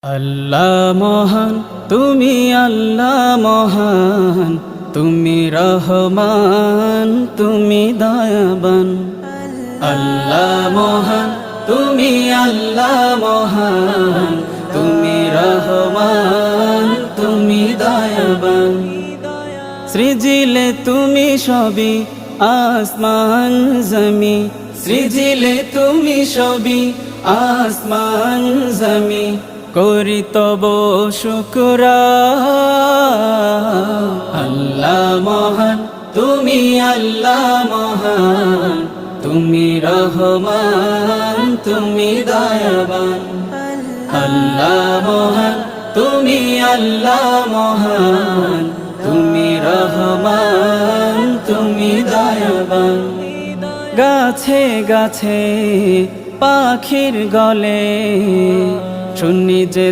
আল্লাহ মহান, তুমি আল্লাহ মহান, তুমি রহমান, তুমি দয়াবান। আল্লাহ মহান, তুমি আল্লাহ মহান, তুমি রহমান, তুমি দয়াবান। সৃজিলে তুমি সবই আসমান জমি, সৃজিলে তুমি সবই আসমান জমি, করি তব শুকরা। আল্লাহ মহান, তুমি আল্লাহ মহান, তুমি রহমান, তুমি দয়াবান। আল্লাহ মহান, তুমি আল্লাহ মহান, তুমি রহমান, তুমি দয়াবান। গাছে গাছে পাখির গলে শুনি যে